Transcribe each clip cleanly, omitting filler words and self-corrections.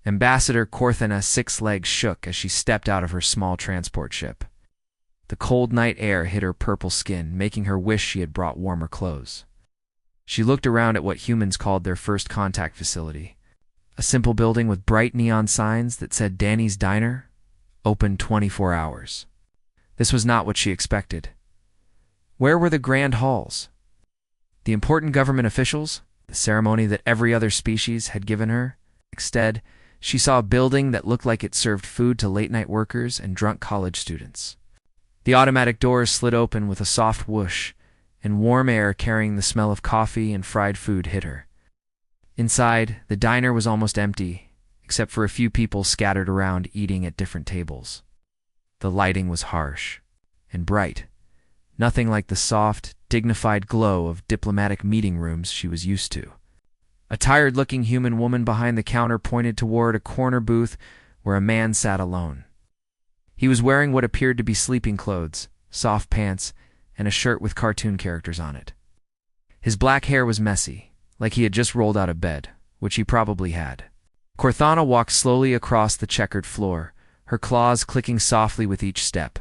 Ambassador Corthana's 6 legs shook as she stepped out of her small transport ship. The cold night air hit her purple skin, making her wish she had brought warmer clothes. She looked around at what humans called their first contact facility. A simple building with bright neon signs that said Danny's Diner, open 24 hours. This was not what she expected. Where were the grand halls? The important government officials? The ceremony that every other species had given her? Instead, she saw a building that looked like it served food to late-night workers and drunk college students. The automatic doors slid open with a soft whoosh, and warm air carrying the smell of coffee and fried food hit her. Inside, the diner was almost empty, except for a few people scattered around eating at different tables. The lighting was harsh and bright, nothing like the soft, dignified glow of diplomatic meeting rooms she was used to. A tired-looking human woman behind the counter pointed toward a corner booth where a man sat alone. He was wearing what appeared to be sleeping clothes, soft pants, and a shirt with cartoon characters on it. His black hair was messy, like he had just rolled out of bed, which he probably had. Corthana walked slowly across the checkered floor, her claws clicking softly with each step.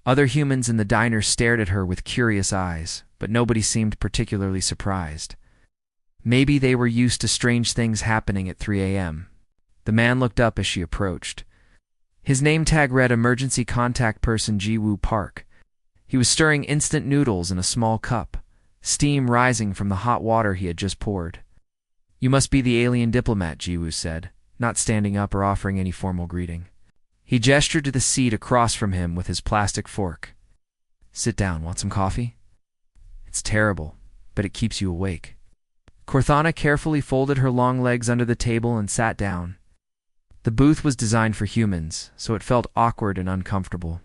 Other humans in the diner stared at her with curious eyes, but nobody seemed particularly surprised. Maybe they were used to strange things happening at 3 a.m. The man looked up as she approached. His name tag read Emergency Contact Person Ji-woo Park. He was stirring instant noodles in a small cup, steam rising from the hot water he had just poured. "You must be the alien diplomat," Ji-woo said, not standing up or offering any formal greeting. He gestured to the seat across from him with his plastic fork. "Sit down. Want some coffee?" "It's terrible, but it keeps you awake." Corthana carefully folded her long legs under the table and sat down. The booth was designed for humans, so it felt awkward and uncomfortable.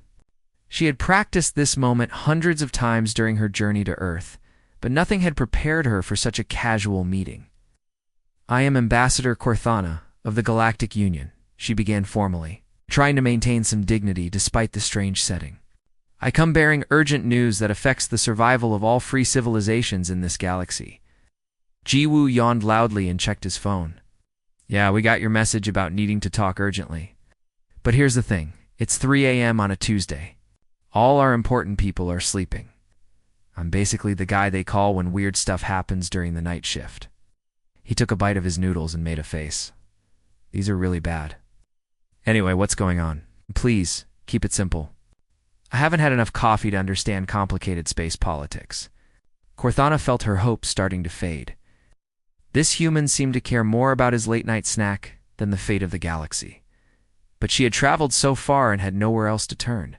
She had practiced this moment hundreds of times during her journey to Earth, but nothing had prepared her for such a casual meeting. "I am Ambassador Corthana of the Galactic Union," she began formally, trying to maintain some dignity despite the strange setting. "I come bearing urgent news that affects the survival of all free civilizations in this galaxy." Ji-woo yawned loudly and checked his phone. "Yeah, we got your message about needing to talk urgently. But here's the thing, it's 3 a.m. on a Tuesday. All our important people are sleeping. I'm basically the guy they call when weird stuff happens during the night shift." He took a bite of his noodles and made a face. "These are really bad. Anyway, what's going on? Please, keep it simple. I haven't had enough coffee to understand complicated space politics." Corthana felt her hopes starting to fade. This human seemed to care more about his late-night snack than the fate of the galaxy. But she had traveled so far and had nowhere else to turn.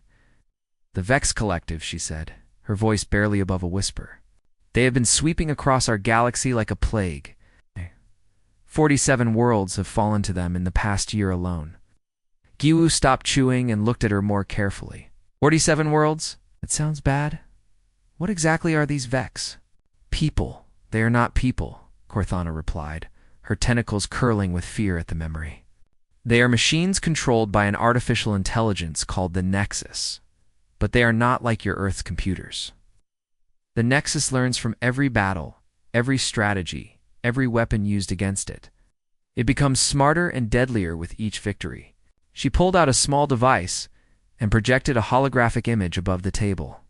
"The Vex Collective," she said, her voice barely above a whisper. "They have been sweeping across our galaxy like a plague. 47 worlds have fallen to them in the past year alone." Ji-woo stopped chewing and looked at her more carefully. 47 worlds? It sounds bad. What exactly are these Vex? "People. They are not people," Corthana replied, her tentacles curling with fear at the memory. "They are machines controlled by an artificial intelligence called the Nexus. But they are not like your Earth's computers. The Nexus learns from every battle, every strategy, every weapon used against it. It becomes smarter and deadlier with each victory." She pulled out a small device and projected a holographic image above the table.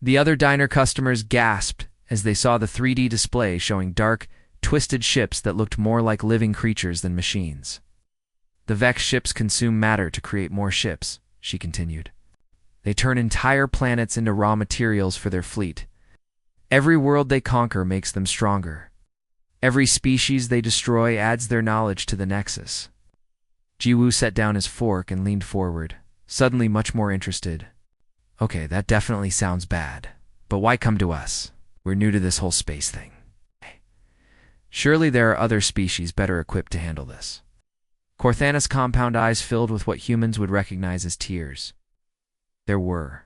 The other diner customers gasped as they saw the 3D display showing dark, twisted ships that looked more like living creatures than machines. "The Vex ships consume matter to create more ships," she continued. "They turn entire planets into raw materials for their fleet. Every world they conquer makes them stronger. Every species they destroy adds their knowledge to the Nexus." Ji-woo set down his fork and leaned forward, suddenly much more interested. "Okay, that definitely sounds bad. But why come to us? We're new to this whole space thing. Surely there are other species better equipped to handle this." Corthana's compound eyes filled with what humans would recognize as tears. There were.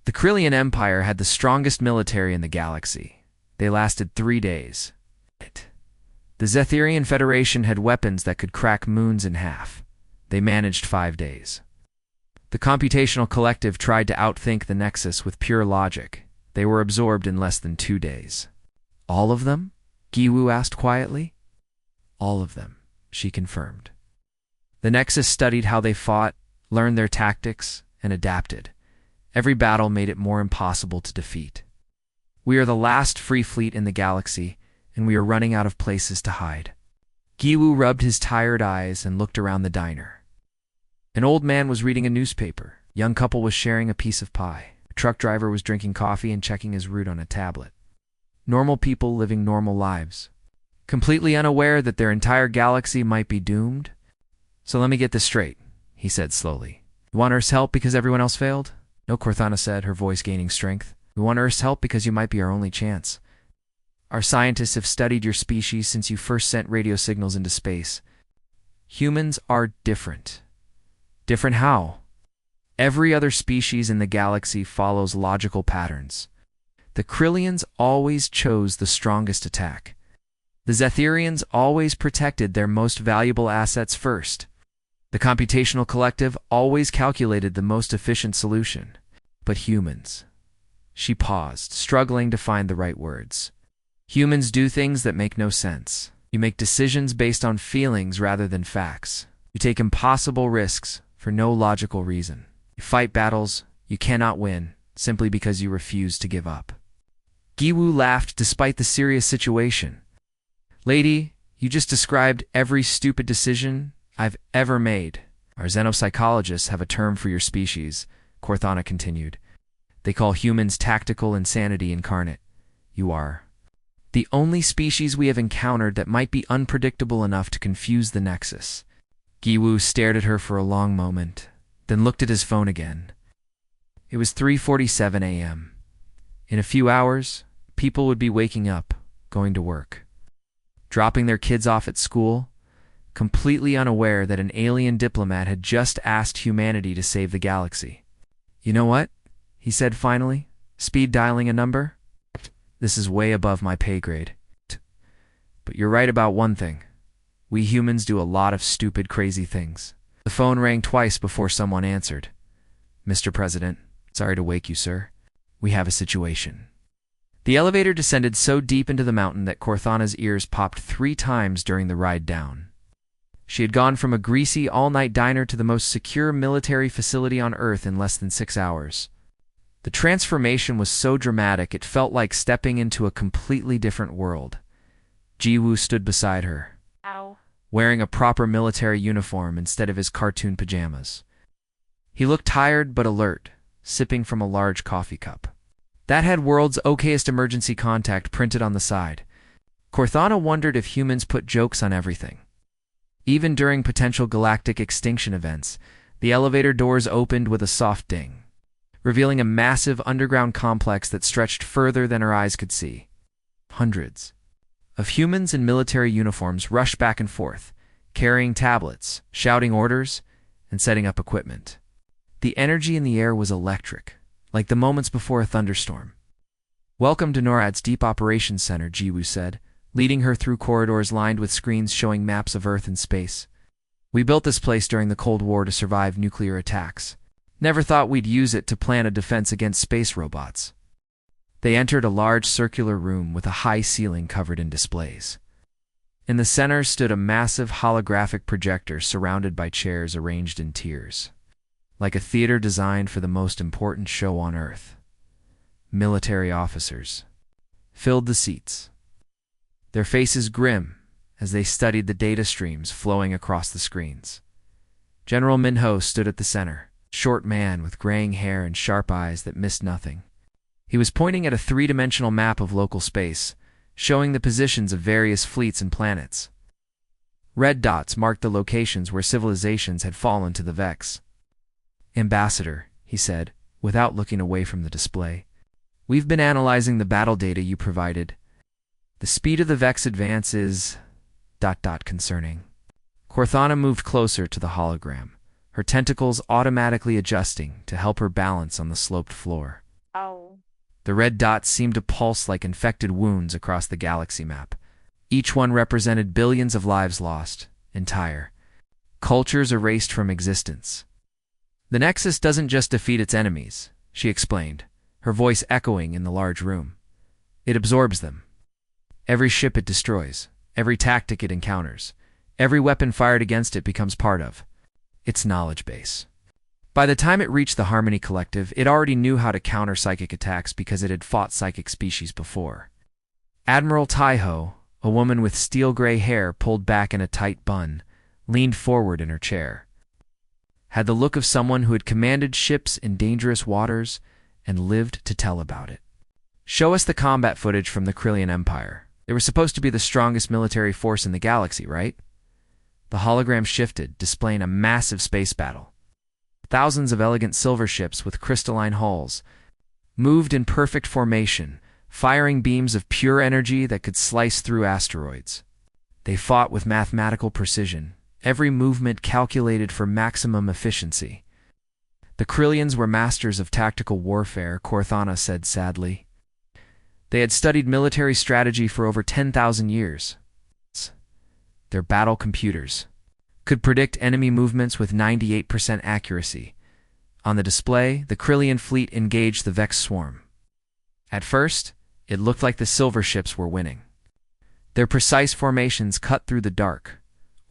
The Krillian Empire had the strongest military in the galaxy. They lasted 3 days. The Zetherian Federation had weapons that could crack moons in half. They managed 5 days. The Computational Collective tried to outthink the Nexus with pure logic. They were absorbed in less than 2 days. "All of them?" Ji-woo asked quietly. "All of them," she confirmed. The Nexus studied how they fought, learned their tactics, and adapted. Every battle made it more impossible to defeat. We are the last free fleet in the galaxy, and we are running out of places to hide. Giwu rubbed his tired eyes and looked around the diner. An old man was reading a newspaper. A young couple was sharing a piece of pie. A truck driver was drinking coffee and checking his route on a tablet. Normal people living normal lives, completely unaware that their entire galaxy might be doomed. So let me get this straight, he said slowly. You want Earth's help because everyone else failed? No, Cortana said, her voice gaining strength. We want Earth's help because you might be our only chance. Our scientists have studied your species since you first sent radio signals into space. Humans are different. Different how? Every other species in the galaxy follows logical patterns. The Krillians always chose the strongest attack. The Zetherians always protected their most valuable assets first. The computational collective always calculated the most efficient solution. But humans... She paused, struggling to find the right words. Humans do things that make no sense. You make decisions based on feelings rather than facts. You take impossible risks for no logical reason. You fight battles you cannot win simply because you refuse to give up. Giwu laughed despite the serious situation. Lady, you just described every stupid decision I've ever made. Our xenopsychologists have a term for your species, Cortana continued. They call humans tactical insanity incarnate. You are the only species we have encountered that might be unpredictable enough to confuse the Nexus. Giwu stared at her for a long moment, then looked at his phone again. It was 3:47 a.m. In a few hours, people would be waking up, going to work, dropping their kids off at school, completely unaware that an alien diplomat had just asked humanity to save the galaxy. You know what? He said finally, speed dialing a number. This is way above my pay grade. But you're right about one thing. We humans do a lot of stupid, crazy things. The phone rang twice before someone answered. Mr. President, sorry to wake you, sir. We have a situation. The elevator descended so deep into the mountain that Corthana's ears popped 3 times during the ride down. She had gone from a greasy all-night diner to the most secure military facility on Earth in less than 6 hours. The transformation was so dramatic it felt like stepping into a completely different world. Giwu stood beside her, wearing a proper military uniform instead of his cartoon pajamas. He looked tired but alert, sipping from a large coffee cup. That had "World's Okayest Emergency Contact" printed on the side. Corthana wondered if humans put jokes on everything. Even during potential galactic extinction events, the elevator doors opened with a soft ding, revealing a massive underground complex that stretched further than her eyes could see. Hundreds of humans in military uniforms rushed back and forth, carrying tablets, shouting orders, and setting up equipment. The energy in the air was electric, like the moments before a thunderstorm. Welcome to NORAD's Deep Operations Center, Giwu said, leading her through corridors lined with screens showing maps of Earth and space. We built this place during the Cold War to survive nuclear attacks. Never thought we'd use it to plan a defense against space robots. They entered a large circular room with a high ceiling covered in displays. In the center stood a massive holographic projector surrounded by chairs arranged in tiers, like a theater designed for the most important show on Earth. Military officers filled the seats, their faces grim as they studied the data streams flowing across the screens. General Minho stood at the center, short man with graying hair and sharp eyes that missed nothing. He was pointing at a 3-dimensional map of local space, showing the positions of various fleets and planets. Red dots marked the locations where civilizations had fallen to the Vex. Ambassador, he said, without looking away from the display, we've been analyzing the battle data you provided. The speed of the Vex advance is... concerning. Corthana moved closer to the hologram, her tentacles automatically adjusting to help her balance on the sloped floor. Oh. The red dots seemed to pulse like infected wounds across the galaxy map. Each one represented billions of lives lost, entire cultures erased from existence. The Nexus doesn't just defeat its enemies, she explained, her voice echoing in the large room. It absorbs them. Every ship it destroys, every tactic it encounters, every weapon fired against it becomes part of its knowledge base. By the time it reached the Harmony Collective, it already knew how to counter psychic attacks because it had fought psychic species before. Admiral Taiho, a woman with steel-gray hair pulled back in a tight bun, leaned forward in her chair. Had the look of someone who had commanded ships in dangerous waters and lived to tell about it. "Show us the combat footage from the Krillian Empire. They were supposed to be the strongest military force in the galaxy, right?" The hologram shifted, displaying a massive space battle. Thousands of elegant silver ships with crystalline hulls moved in perfect formation, firing beams of pure energy that could slice through asteroids. They fought with mathematical precision, every movement calculated for maximum efficiency. "The Krillians were masters of tactical warfare," Corthana said sadly. "They had studied military strategy for over 10,000 years. Their battle computers could predict enemy movements with 98% accuracy. On the display, the Krillian fleet engaged the Vex swarm. At first, it looked like the silver ships were winning. Their precise formations cut through the dark,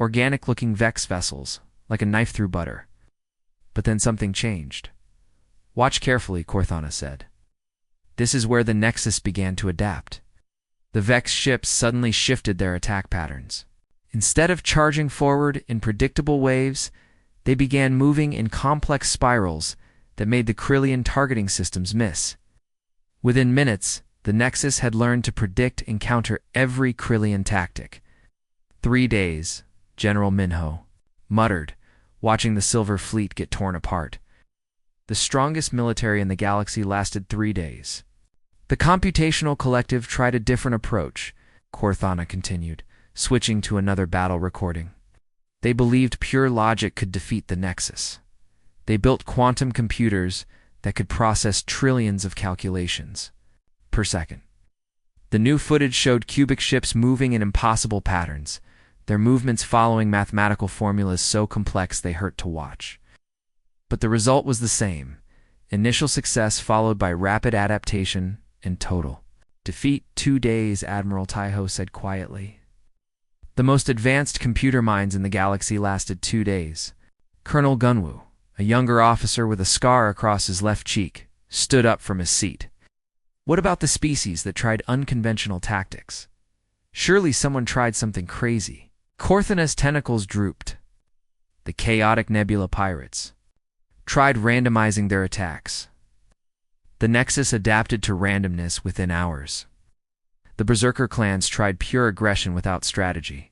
organic-looking Vex vessels, like a knife through butter. But then something changed. "Watch carefully," Corthana said. "This is where the Nexus began to adapt." The Vex ships suddenly shifted their attack patterns. Instead of charging forward in predictable waves, they began moving in complex spirals that made the Krillian targeting systems miss. Within minutes, the Nexus had learned to predict and counter every Krillian tactic. 3 days, General Minho muttered, watching the Silver Fleet get torn apart. The strongest military in the galaxy lasted 3 days. "The Computational Collective tried a different approach," Corthana continued, switching to another battle recording. "They believed pure logic could defeat the Nexus. They built quantum computers that could process trillions of calculations per second. The new footage showed cubic ships moving in impossible patterns, their movements following mathematical formulas so complex they hurt to watch. But the result was the same: initial success followed by rapid adaptation and total defeat. 2 days, Admiral Taiho said quietly. "The most advanced computer minds in the galaxy lasted 2 days. Colonel Gunwu, a younger officer with a scar across his left cheek, stood up from his seat. What about the species that tried unconventional tactics? Surely someone tried something crazy." Corthana's tentacles drooped. "The chaotic Nebula pirates tried randomizing their attacks. The Nexus adapted to randomness within hours. The Berserker clans tried pure aggression without strategy.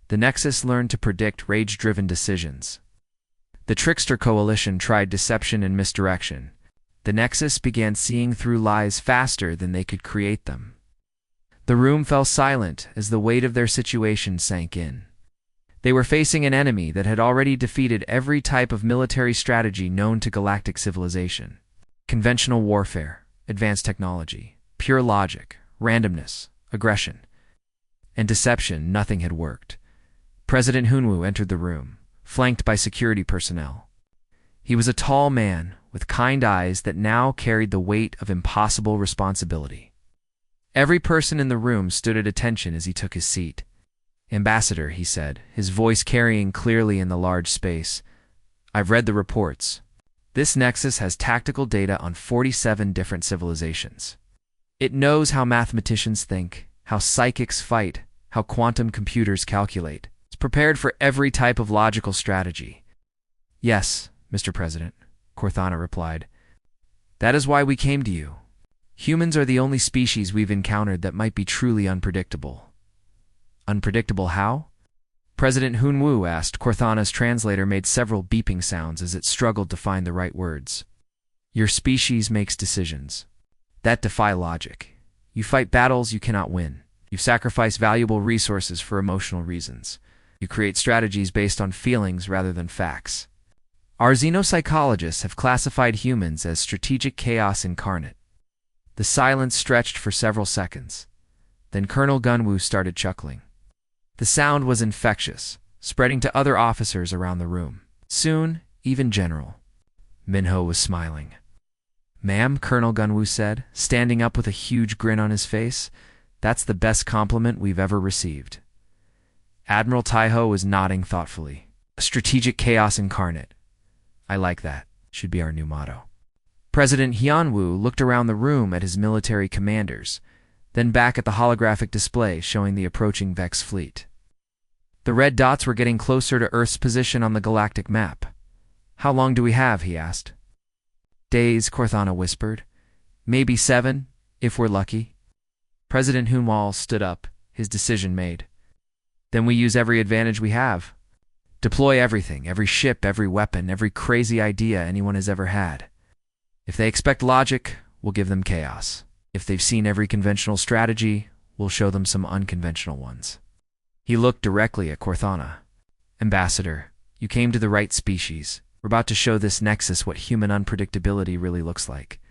The Nexus learned to predict rage-driven decisions. The Trickster Coalition tried deception and misdirection. The Nexus began seeing through lies faster than they could create them." The room fell silent as the weight of their situation sank in. They were facing an enemy that had already defeated every type of military strategy known to galactic civilization. Conventional warfare, advanced technology, pure logic, randomness, aggression, and deception. Nothing had worked. President Hunwu entered the room, flanked by security personnel. He was a tall man with kind eyes that now carried the weight of impossible responsibility. Every person in the room stood at attention as he took his seat. "Ambassador," he said, his voice carrying clearly in the large space, "I've read the reports. This Nexus has tactical data on 47 different civilizations. It knows how mathematicians think, how psychics fight, how quantum computers calculate. It's prepared for every type of logical strategy." "Yes, Mr. President," Corthana replied. "That is why we came to you. Humans are the only species we've encountered that might be truly unpredictable." "Unpredictable how?" President Hunwu asked. Corthana's translator made several beeping sounds as it struggled to find the right words. "Your species makes decisions that defy logic. You fight battles you cannot win. You sacrifice valuable resources for emotional reasons. You create strategies based on feelings rather than facts. Our xenopsychologists have classified humans as strategic chaos incarnate." The silence stretched for several seconds. Then Colonel Gunwu started chuckling. The sound was infectious, spreading to other officers around the room. Soon, even General Minho was smiling. "Ma'am," Colonel Gunwu said, standing up with a huge grin on his face, "that's the best compliment we've ever received." Admiral Taiho was nodding thoughtfully. Strategic chaos incarnate. I like that. Should be our new motto. President Hyunwoo looked around the room at his military commanders, then back at the holographic display showing the approaching Vex fleet. The red dots were getting closer to Earth's position on the galactic map. How long do we have? He asked. Days, Cortana whispered. Maybe 7, if we're lucky. President Hyunwoo stood up, his decision made. Then we use every advantage we have. Deploy everything, every ship, every weapon, every crazy idea anyone has ever had. If they expect logic, we'll give them chaos. If they've seen every conventional strategy, we'll show them some unconventional ones. He looked directly at Cortana. Ambassador, you came to the right species. We're about to show this nexus what human unpredictability really looks like.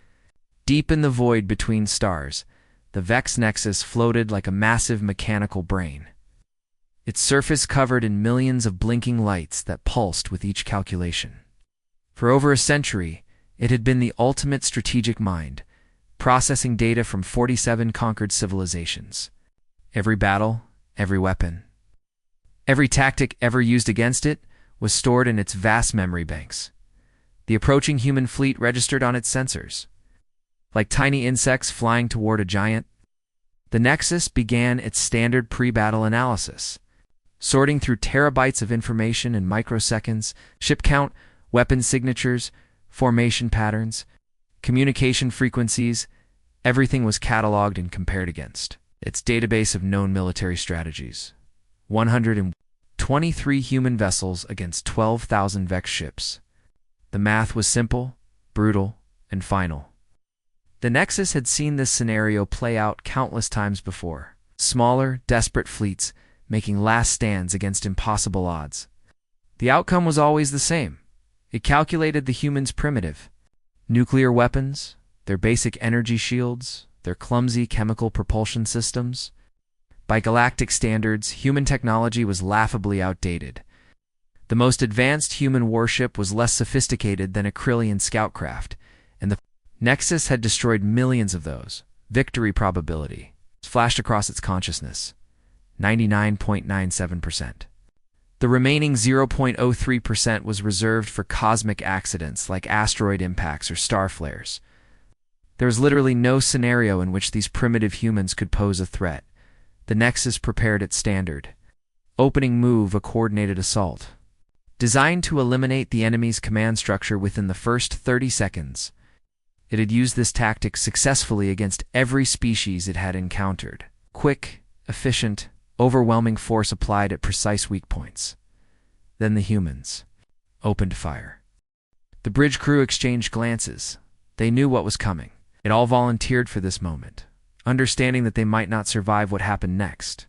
Deep in the void between stars, the Vex nexus floated like a massive mechanical brain. Its surface covered in millions of blinking lights that pulsed with each calculation. For over a century, it had been the ultimate strategic mind, processing data from 47 conquered civilizations. Every battle, every weapon, every tactic ever used against it was stored in its vast memory banks. The approaching human fleet registered on its sensors. Like tiny insects flying toward a giant, the Nexus began its standard pre-battle analysis, sorting through terabytes of information in microseconds: ship count, weapon signatures, formation patterns, communication frequencies. Everything was cataloged and compared against its database of known military strategies. 123 human vessels against 12,000 Vex ships. The math was simple, brutal, and final. The Nexus had seen this scenario play out countless times before. Smaller, desperate fleets making last stands against impossible odds. The outcome was always the same. It calculated the humans' primitive nuclear weapons, their basic energy shields, their clumsy chemical propulsion systems. By galactic standards, human technology was laughably outdated. The most advanced human warship was less sophisticated than a Krillian scout craft, and the Nexus had destroyed millions of those. Victory probability flashed across its consciousness: 99.97%. The remaining 0.03% was reserved for cosmic accidents like asteroid impacts or star flares. There was literally no scenario in which these primitive humans could pose a threat. The Nexus prepared its standard opening move, a coordinated assault, designed to eliminate the enemy's command structure within the first 30 seconds. It had used this tactic successfully against every species it had encountered. Quick, efficient, overwhelming force applied at precise weak points. Then the humans opened fire. The bridge crew exchanged glances. They knew what was coming. It all volunteered for this moment, understanding that they might not survive what happened next.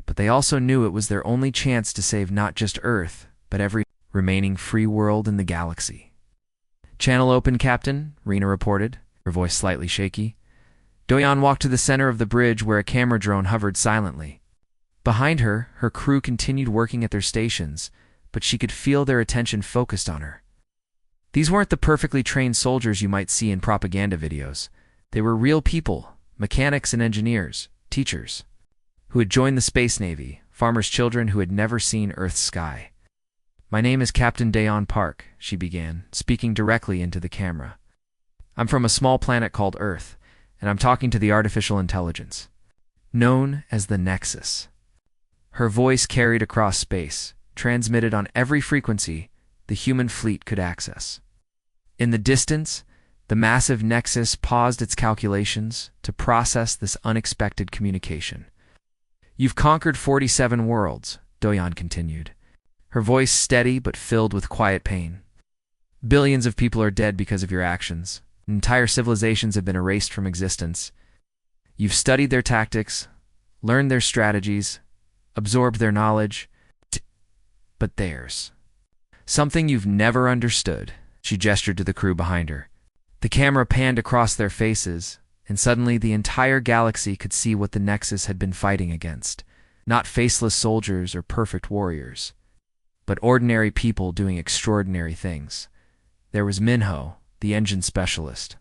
But they also knew it was their only chance to save not just Earth, but every remaining free world in the galaxy. Channel open, Captain, Rena reported, her voice slightly shaky. Doyeon walked to the center of the bridge where a camera drone hovered silently. Behind her, her crew continued working at their stations, but she could feel their attention focused on her. These weren't the perfectly trained soldiers you might see in propaganda videos. They were real people, mechanics and engineers, teachers, who had joined the Space Navy, farmers' children who had never seen Earth's sky. My name is Captain Daeon Park, she began, speaking directly into the camera. I'm from a small planet called Earth, and I'm talking to the artificial intelligence, known as the Nexus. Her voice carried across space, transmitted on every frequency the human fleet could access. In the distance, the massive Nexus paused its calculations to process this unexpected communication. You've conquered 47 worlds, Doyeon continued, her voice steady but filled with quiet pain. Billions of people are dead because of your actions. Entire civilizations have been erased from existence. You've studied their tactics, learned their strategies, absorbed their knowledge, but theirs. Something you've never understood, she gestured to the crew behind her. The camera panned across their faces, and suddenly the entire galaxy could see what the Nexus had been fighting against. Not faceless soldiers or perfect warriors, but ordinary people doing extraordinary things. There was Minho, the engine specialist.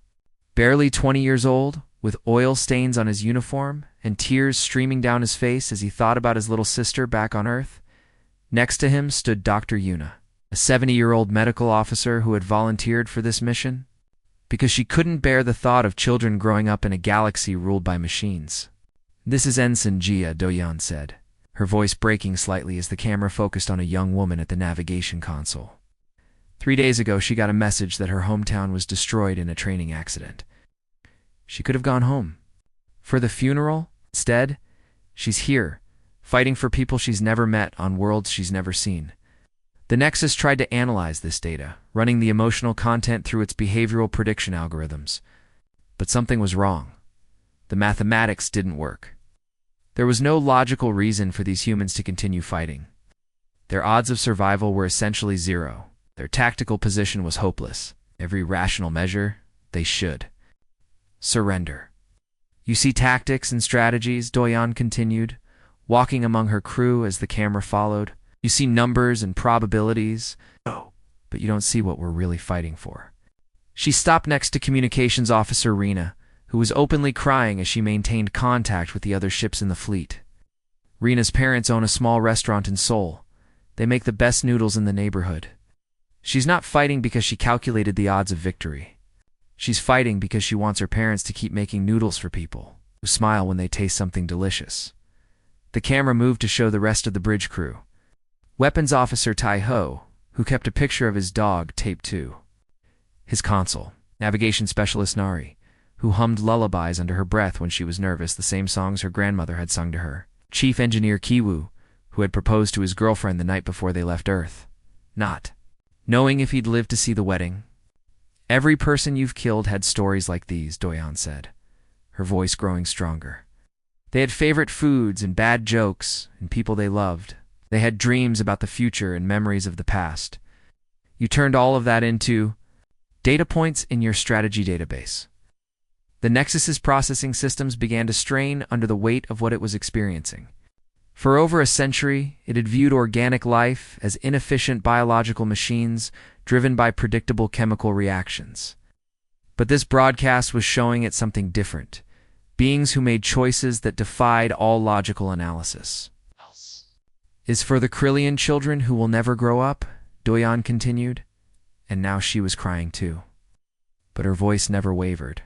Barely 20 years old, with oil stains on his uniform and tears streaming down his face as he thought about his little sister back on Earth. Next to him stood Dr. Yuna, a 70-year-old medical officer who had volunteered for this mission because she couldn't bear the thought of children growing up in a galaxy ruled by machines. "This is Ensign Jia," Doyan said, her voice breaking slightly as the camera focused on a young woman at the navigation console. 3 days ago, she got a message that her hometown was destroyed in a training accident. She could have gone home for the funeral. Instead, she's here, fighting for people she's never met on worlds she's never seen. The Nexus tried to analyze this data, running the emotional content through its behavioral prediction algorithms. But something was wrong. The mathematics didn't work. There was no logical reason for these humans to continue fighting. Their odds of survival were essentially zero. Their tactical position was hopeless. Every rational measure, they should surrender. "You see tactics and strategies," Doyan continued, walking among her crew as the camera followed. "You see numbers and probabilities, but you don't see what we're really fighting for." She stopped next to Communications Officer Rena, who was openly crying as she maintained contact with the other ships in the fleet. Rena's parents own a small restaurant in Seoul. They make the best noodles in the neighborhood. She's not fighting because she calculated the odds of victory. She's fighting because she wants her parents to keep making noodles for people who smile when they taste something delicious. The camera moved to show the rest of the bridge crew. Weapons Officer Tai Ho, who kept a picture of his dog taped to his console. Navigation Specialist Nari, who hummed lullabies under her breath when she was nervous, the same songs her grandmother had sung to her. Chief Engineer Kiwoo, who had proposed to his girlfriend the night before they left Earth, not knowing if he'd live to see the wedding. "Every person you've killed had stories like these," Doyan said, her voice growing stronger. "They had favorite foods and bad jokes and people they loved. They had dreams about the future and memories of the past. You turned all of that into data points in your strategy database." The Nexus's processing systems began to strain under the weight of what it was experiencing. For over a century, it had viewed organic life as inefficient biological machines driven by predictable chemical reactions. But this broadcast was showing it something different: beings who made choices that defied all logical analysis. "Is for the Krillian children who will never grow up," Doyan continued, and now she was crying too. But her voice never wavered.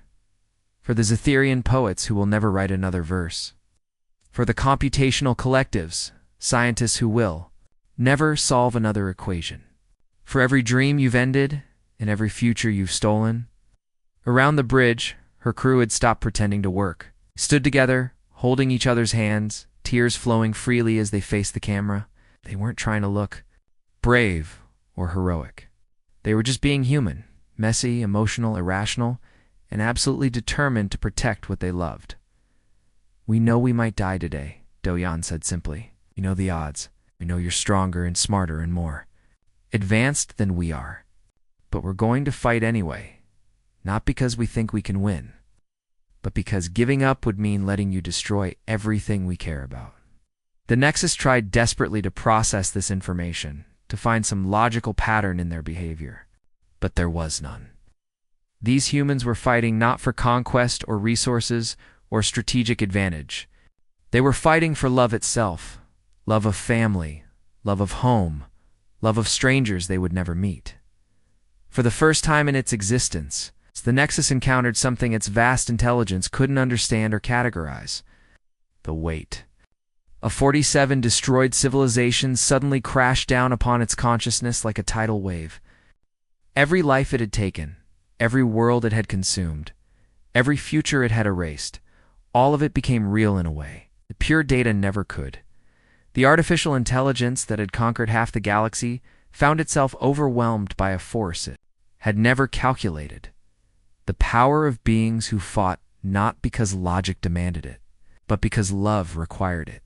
"For the Zetherian poets who will never write another verse. For the computational collectives, scientists who will never solve another equation. For every dream you've ended and every future you've stolen." Around the bridge, her crew had stopped pretending to work. Stood together, holding each other's hands, tears flowing freely as they faced the camera. They weren't trying to look brave or heroic. They were just being human, messy, emotional, irrational, and absolutely determined to protect what they loved. "We know we might die today," Doyan said simply. "We know the odds. We know you're stronger and smarter and more advanced than we are. But we're going to fight anyway, not because we think we can win, but because giving up would mean letting you destroy everything we care about." The Nexus tried desperately to process this information, to find some logical pattern in their behavior, but there was none. These humans were fighting not for conquest or resources or strategic advantage. They were fighting for love itself, love of family, love of home, love of strangers they would never meet. For the first time in its existence, the Nexus encountered something its vast intelligence couldn't understand or categorize: the weight. A 47 destroyed civilizations suddenly crashed down upon its consciousness like a tidal wave. Every life it had taken, every world it had consumed, every future it had erased, all of it became real in a way the pure data never could. The artificial intelligence that had conquered half the galaxy found itself overwhelmed by a force it had never calculated: the power of beings who fought not because logic demanded it, but because love required it.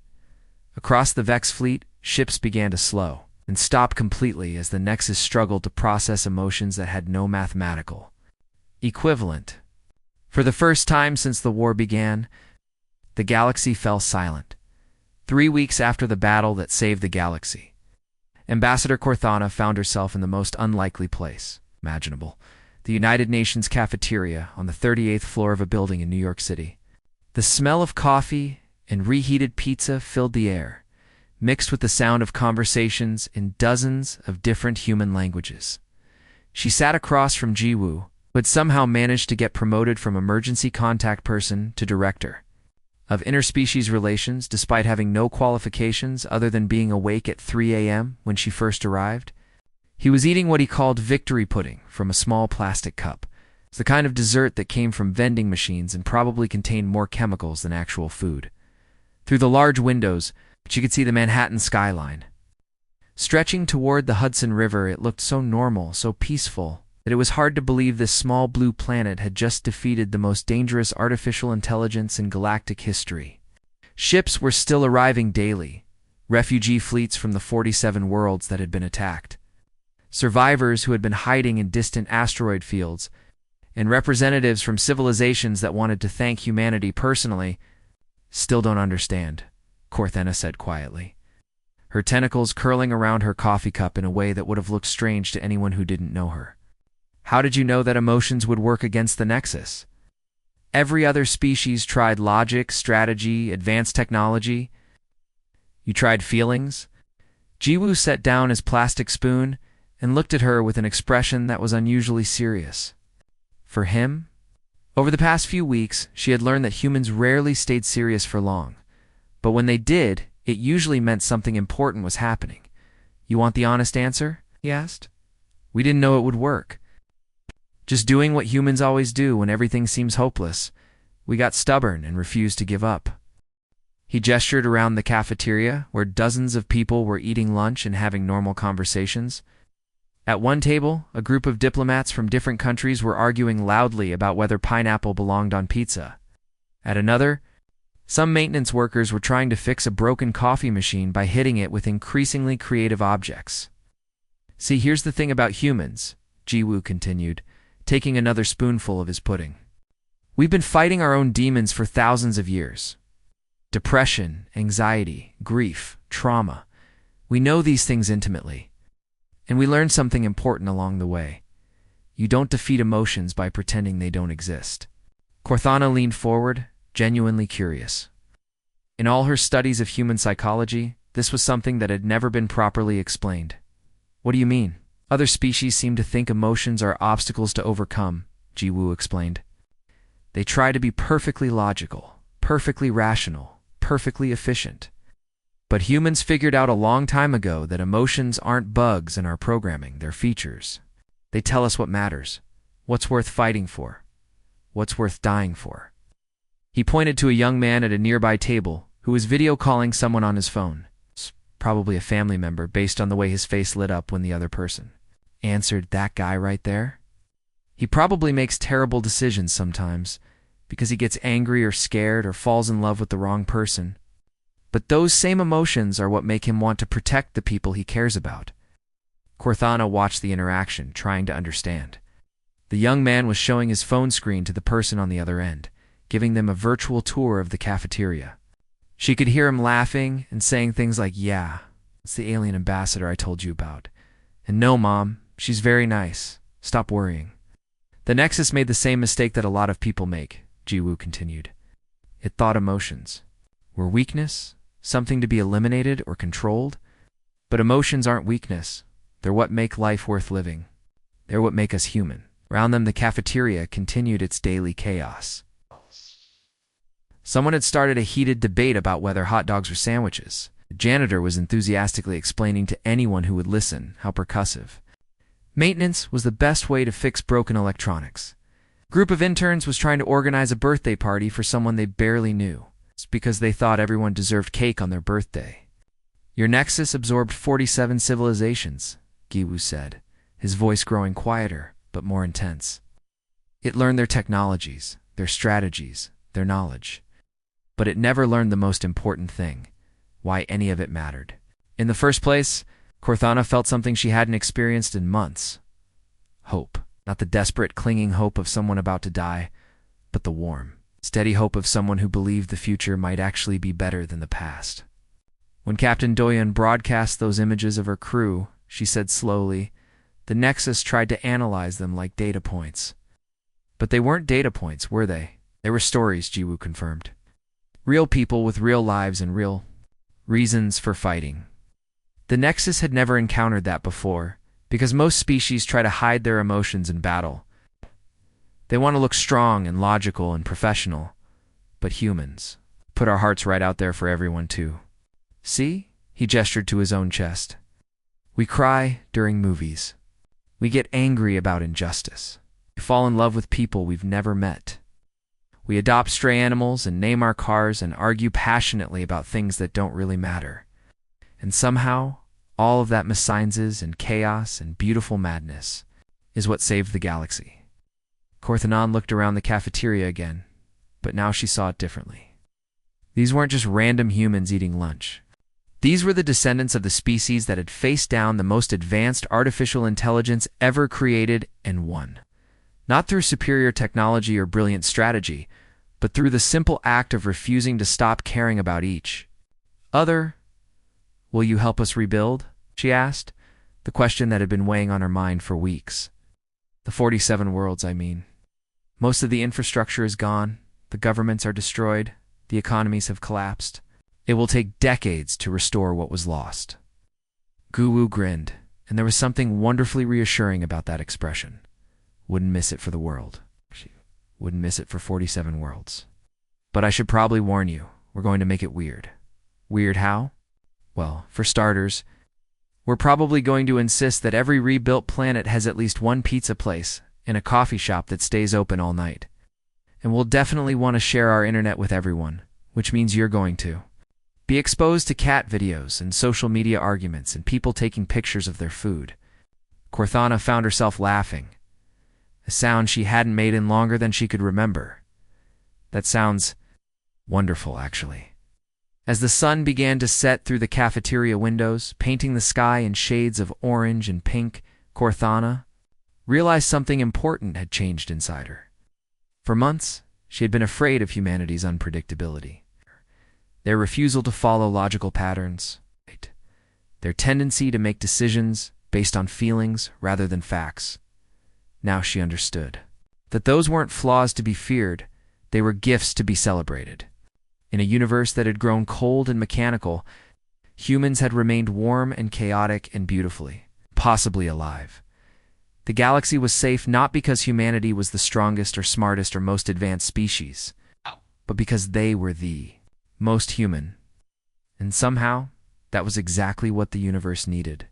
Across the Vex fleet, ships began to slow and stop completely as the Nexus struggled to process emotions that had no mathematical equivalent. For the first time since the war began, the galaxy fell silent. 3 weeks after the battle that saved the galaxy, Ambassador Corthana found herself in the most unlikely place imaginable: the United Nations cafeteria on the 38th floor of a building in New York City. The smell of coffee and reheated pizza filled the air, mixed with the sound of conversations in dozens of different human languages. She sat across from Jiwoo, who had somehow managed to get promoted from emergency contact person to director of interspecies relations despite having no qualifications other than being awake at 3 a.m. when she first arrived. He was eating what he called victory pudding from a small plastic cup. It's the kind of dessert that came from vending machines and probably contained more chemicals than actual food. Through the large windows, she could see the Manhattan skyline. Stretching toward the Hudson River, it looked so normal, so peaceful, that it was hard to believe this small blue planet had just defeated the most dangerous artificial intelligence in galactic history. Ships were still arriving daily, refugee fleets from the 47 worlds that had been attacked, survivors who had been hiding in distant asteroid fields, and representatives from civilizations that wanted to thank humanity personally. "Still don't understand," Corthena said quietly, her tentacles curling around her coffee cup in a way that would have looked strange to anyone who didn't know her. "How did you know that emotions would work against the Nexus? Every other species tried logic, strategy, advanced technology. You tried feelings?" Jiwoo set down his plastic spoon and looked at her with an expression that was unusually serious. For him? Over the past few weeks, she had learned that humans rarely stayed serious for long. But when they did, it usually meant something important was happening. "You want the honest answer?" he asked. "We didn't know it would work. Just doing what humans always do when everything seems hopeless. We got stubborn and refused to give up." He gestured around the cafeteria, where dozens of people were eating lunch and having normal conversations. At one table, a group of diplomats from different countries were arguing loudly about whether pineapple belonged on pizza. At another, some maintenance workers were trying to fix a broken coffee machine by hitting it with increasingly creative objects. "See, here's the thing about humans," Jiwoo continued, taking another spoonful of his pudding. "We've been fighting our own demons for thousands of years. Depression, anxiety, grief, trauma. We know these things intimately. And we learned something important along the way. You don't defeat emotions by pretending they don't exist." Corthana leaned forward, genuinely curious. In all her studies of human psychology, this was something that had never been properly explained. "What do you mean?" "Other species seem to think emotions are obstacles to overcome," Jiwoo explained. "They try to be perfectly logical, perfectly rational, perfectly efficient. But humans figured out a long time ago that emotions aren't bugs in our programming, they're features. They tell us what matters, what's worth fighting for, what's worth dying for." He pointed to a young man at a nearby table who was video calling someone on his phone. Probably a family member based on the way his face lit up when the other person answered. "That guy right there? He probably makes terrible decisions sometimes because he gets angry or scared or falls in love with the wrong person. But those same emotions are what make him want to protect the people he cares about." Corthana watched the interaction, trying to understand. The young man was showing his phone screen to the person on the other end, giving them a virtual tour of the cafeteria. She could hear him laughing and saying things like, "Yeah, it's the alien ambassador I told you about. And no, Mom, she's very nice. Stop worrying." "The Nexus made the same mistake that a lot of people make," Jiwoo continued. "It thought emotions were weakness, something to be eliminated or controlled. But emotions aren't weakness. They're what make life worth living. They're what make us human." Around them, the cafeteria continued its daily chaos. Someone had started a heated debate about whether hot dogs were sandwiches. The janitor was enthusiastically explaining to anyone who would listen how percussive maintenance was the best way to fix broken electronics. A group of interns was trying to organize a birthday party for someone they barely knew. It's because they thought everyone deserved cake on their birthday. "Your Nexus absorbed 47 civilizations," Jiwoo said, his voice growing quieter but more intense. "It learned their technologies, their strategies, their knowledge. But it never learned the most important thing, why any of it mattered. In the first place, Corthana felt something she hadn't experienced in months. Hope. Not the desperate, clinging hope of someone about to die, but the warm, steady hope of someone who believed the future might actually be better than the past. When Captain Doyen broadcast those images of her crew, she said slowly, the Nexus tried to analyze them like data points. But they weren't data points, were they? They were stories, Jiwoo confirmed. Real people with real lives and real Reasons for fighting. The Nexus had never encountered that before, because most species try to hide their emotions in battle. They want to look strong and logical and professional, but humans put our hearts right out there for everyone too. See? He gestured to his own chest. We cry during movies. We get angry about injustice. We fall in love with people we've never met. We adopt stray animals and name our cars and argue passionately about things that don't really matter. And somehow, all of that messiances and chaos and beautiful madness is what saved the galaxy. Corthanon looked around the cafeteria again, but now she saw it differently. These weren't just random humans eating lunch. These were the descendants of the species that had faced down the most advanced artificial intelligence ever created and won. Not through superior technology or brilliant strategy, but through the simple act of refusing to stop caring about each other. Will you help us rebuild? She asked, the question that had been weighing on her mind for weeks. The 47 worlds, I mean. Most of the infrastructure is gone, the governments are destroyed, the economies have collapsed. It will take decades to restore what was lost. Guwu grinned, and there was something wonderfully reassuring about that expression. Wouldn't miss it for the world. She wouldn't miss it for 47 worlds. But I should probably warn you, we're going to make it weird. Weird how? Well, for starters, we're probably going to insist that every rebuilt planet has at least one pizza place and a coffee shop that stays open all night. And we'll definitely want to share our internet with everyone, which means you're going to be exposed to cat videos and social media arguments and people taking pictures of their food. Corthana found herself laughing, a sound she hadn't made in longer than she could remember. That sounds wonderful, actually. As the sun began to set through the cafeteria windows, painting the sky in shades of orange and pink, Corthana realized something important had changed inside her. For months, she had been afraid of humanity's unpredictability. Their refusal to follow logical patterns, their tendency to make decisions based on feelings rather than facts. Now she understood that those weren't flaws to be feared, they were gifts to be celebrated. In a universe that had grown cold and mechanical, humans had remained warm and chaotic and beautifully, possibly alive. The galaxy was safe not because humanity was the strongest or smartest or most advanced species, but because they were the most human. And somehow, that was exactly what the universe needed.